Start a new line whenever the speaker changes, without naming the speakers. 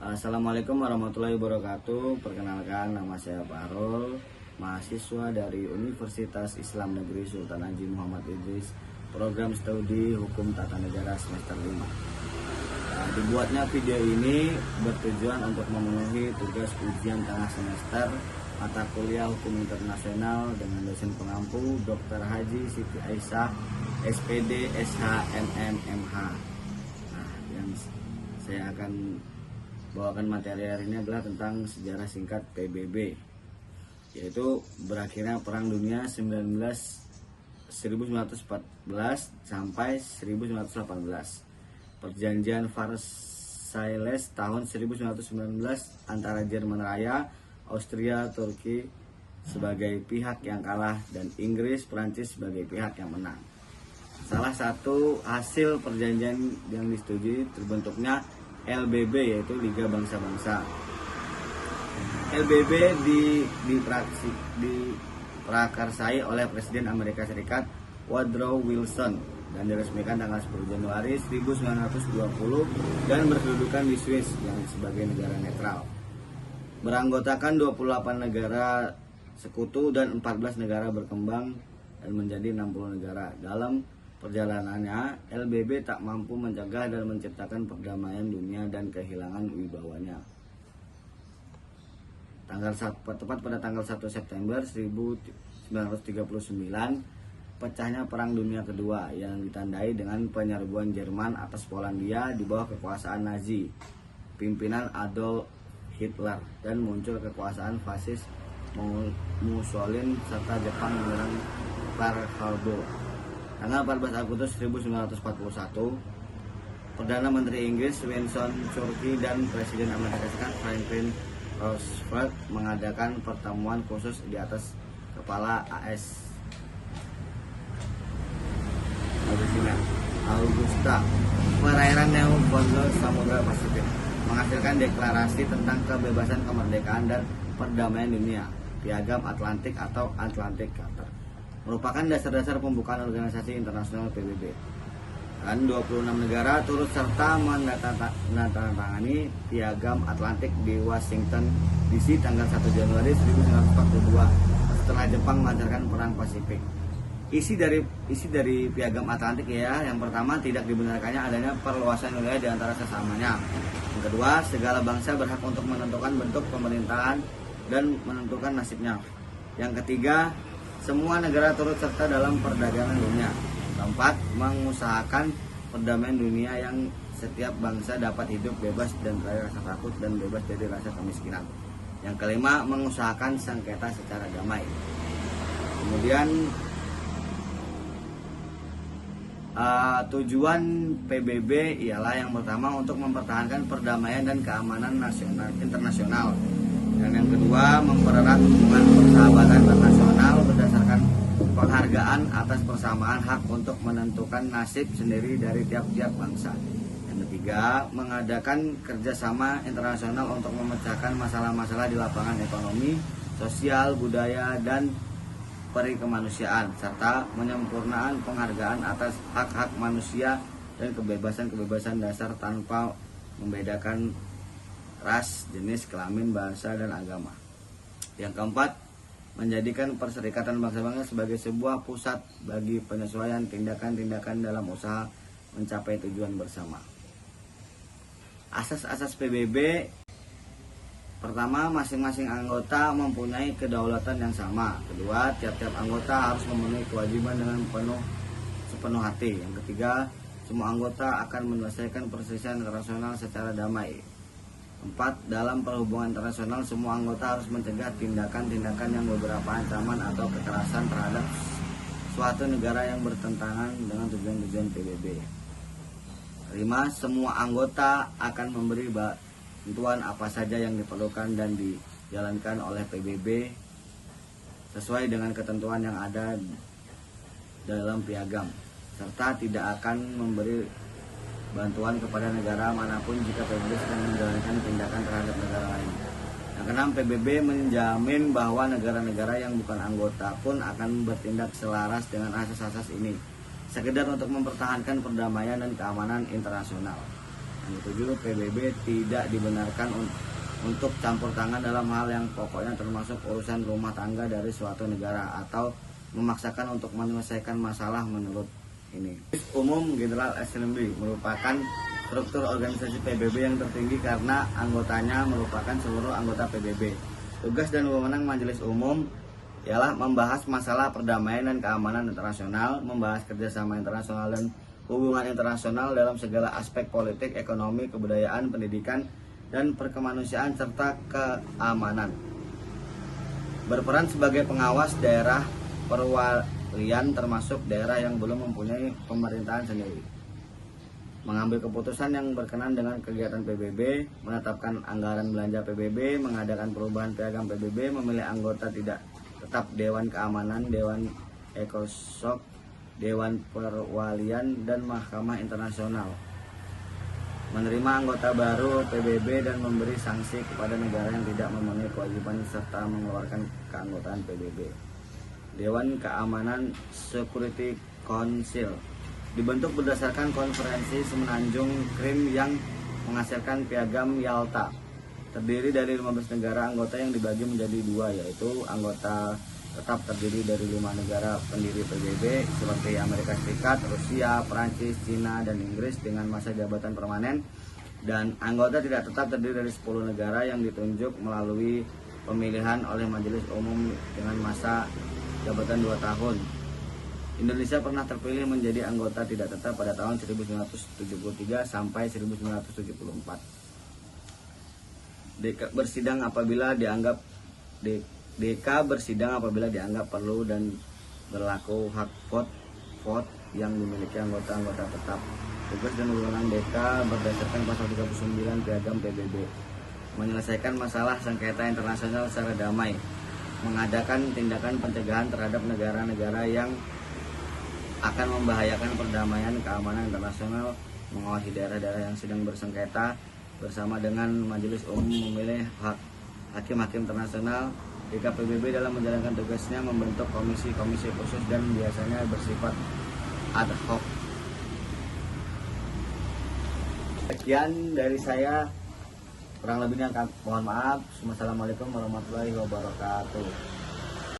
Assalamualaikum warahmatullahi wabarakatuh. Perkenalkan, nama saya Farul, mahasiswa dari Universitas Islam Negeri Sultan Haji Muhammad Idris, program studi Hukum Tata Negara semester 5. Dibuatnya video ini bertujuan untuk memenuhi tugas ujian tengah semester mata kuliah Hukum Internasional dengan dosen pengampu Dr. Haji Siti Aisyah, SPD, SH, MM, MH. Yang saya akan bawakan materi hari ini adalah tentang sejarah singkat PBB, yaitu berakhirnya Perang Dunia 1914 sampai 1918, Perjanjian Versailles tahun 1919 antara Jerman Raya, Austria, Turki sebagai pihak yang kalah dan Inggris, Prancis sebagai pihak yang menang. Salah satu hasil perjanjian yang disetujui terbentuknya LBB, yaitu Liga Bangsa-Bangsa. LBB diprakarsai oleh Presiden Amerika Serikat Woodrow Wilson dan diresmikan tanggal 10 Januari 1920 dan berkedudukan di Swiss yang sebagai negara netral. Beranggotakan 28 negara sekutu dan 14 negara berkembang dan menjadi 60 negara. Dalam perjalanannya, LBB tak mampu mencegah dan menciptakan perdamaian dunia dan kehilangan wibawanya. Tepat pada tanggal 1 September 1939, pecahnya Perang Dunia Kedua yang ditandai dengan penyerbuan Jerman atas Polandia di bawah kekuasaan Nazi, pimpinan Adolf Hitler, dan muncul kekuasaan fasis Mussolini serta Jepang menyerang Pearl Harbor. Tanggal 14 Agustus 1941, Perdana Menteri Inggris Winston Churchill dan Presiden Amerika Serikat Franklin Roosevelt mengadakan pertemuan khusus di atas kepala AS Augusta, perairan Newfoundland Samudra Pasifik, menghasilkan deklarasi tentang kebebasan, kemerdekaan, dan perdamaian dunia, Piagam Atlantik atau Atlantic Charter, merupakan dasar-dasar pembukaan organisasi internasional PBB. Dan 26 negara turut serta menandatangani Piagam Atlantik di Washington DC tanggal 1 Januari 1942 setelah Jepang melancarkan Perang Pasifik. Isi dari Piagam Atlantik yang pertama, tidak dibenarkannya adanya perluasan wilayah di antara sesamanya. Yang kedua, segala bangsa berhak untuk menentukan bentuk pemerintahan dan menentukan nasibnya. Yang ketiga, semua negara turut serta dalam perdagangan dunia. Keempat, mengusahakan perdamaian dunia yang setiap bangsa dapat hidup bebas dan dari rasa takut dan bebas dari rasa kemiskinan. Yang kelima, mengusahakan sengketa secara damai. Kemudian tujuan PBB ialah yang pertama untuk mempertahankan perdamaian dan keamanan internasional. Dan yang kedua, mempererat hubungan persahabatan internasional berdasarkan penghargaan atas persamaan hak untuk menentukan nasib sendiri dari tiap-tiap bangsa. Yang ketiga, mengadakan kerjasama internasional untuk memecahkan masalah-masalah di lapangan ekonomi, sosial, budaya, dan perikemanusiaan, serta penyempurnaan penghargaan atas hak-hak manusia dan kebebasan-kebebasan dasar tanpa membedakan ras, jenis, kelamin, bahasa, dan agama. Yang keempat, menjadikan Perserikatan Bangsa-Bangsa sebagai sebuah pusat bagi penyesuaian tindakan-tindakan dalam usaha mencapai tujuan bersama. Asas-asas PBB: pertama, masing-masing anggota mempunyai kedaulatan yang sama. Kedua, tiap-tiap anggota harus memenuhi kewajiban dengan sepenuh hati. Yang ketiga, semua anggota akan menyelesaikan perselisihan internasional secara damai. 4. Dalam perhubungan internasional, semua anggota harus mencegah tindakan-tindakan yang beberapa ancaman atau kekerasan terhadap suatu negara yang bertentangan dengan tujuan-tujuan PBB. 5. Semua anggota akan memberi bantuan apa saja yang diperlukan dan dijalankan oleh PBB sesuai dengan ketentuan yang ada dalam piagam, serta tidak akan memberi bantuan kepada negara manapun jika PBB sedang menjalankan tindakan terhadap negara lain. Yang keenam, PBB menjamin bahwa negara-negara yang bukan anggota pun akan bertindak selaras dengan asas-asas ini, sekedar untuk mempertahankan perdamaian dan keamanan internasional. Yang 7, PBB tidak dibenarkan untuk campur tangan dalam hal yang pokoknya termasuk urusan rumah tangga dari suatu negara atau memaksakan untuk menyelesaikan masalah menurut ini. Umum General Assembly merupakan struktur organisasi PBB yang tertinggi karena anggotanya merupakan seluruh anggota PBB. Tugas dan wewenang Majelis Umum ialah membahas masalah perdamaian dan keamanan internasional, membahas kerjasama internasional dan hubungan internasional dalam segala aspek politik, ekonomi, kebudayaan, pendidikan, dan perkemanusiaan serta keamanan. Berperan sebagai pengawas daerah perwalian termasuk daerah yang belum mempunyai pemerintahan sendiri. Mengambil keputusan yang berkenan dengan kegiatan PBB, menetapkan anggaran belanja PBB, mengadakan perubahan piagam PBB, memilih anggota tidak tetap Dewan Keamanan, Dewan Ekosok, Dewan Perwalian, dan Mahkamah Internasional. Menerima anggota baru PBB dan memberi sanksi kepada negara yang tidak memenuhi kewajiban serta mengeluarkan keanggotaan PBB. Dewan Keamanan Security Council dibentuk berdasarkan konferensi Semenanjung Krim yang menghasilkan piagam Yalta. Terdiri dari 15 negara anggota yang dibagi menjadi dua, yaitu anggota tetap terdiri dari 5 negara pendiri PBB seperti Amerika Serikat, Rusia, Prancis, Cina, dan Inggris dengan masa jabatan permanen, dan anggota tidak tetap terdiri dari 10 negara yang ditunjuk melalui pemilihan oleh Majelis Umum dengan masa jabatan 2 tahun. Indonesia pernah terpilih menjadi anggota tidak tetap pada tahun 1973 sampai 1974. DK bersidang apabila dianggap perlu dan berlaku hak vote yang dimiliki anggota-anggota tetap. Tugas dan wewenang DK berdasarkan pasal 39 Piagam PBB: menyelesaikan masalah sengketa internasional secara damai, mengadakan tindakan pencegahan terhadap negara-negara yang akan membahayakan perdamaian keamanan internasional, mengawasi daerah-daerah yang sedang bersengketa, bersama dengan Majelis Umum memilih hakim-hakim internasional. Jika PBB dalam menjalankan tugasnya membentuk komisi-komisi khusus dan biasanya bersifat ad hoc. Sekian dari saya, kurang lebihnya mohon maaf. Wassalamualaikum warahmatullahi wabarakatuh.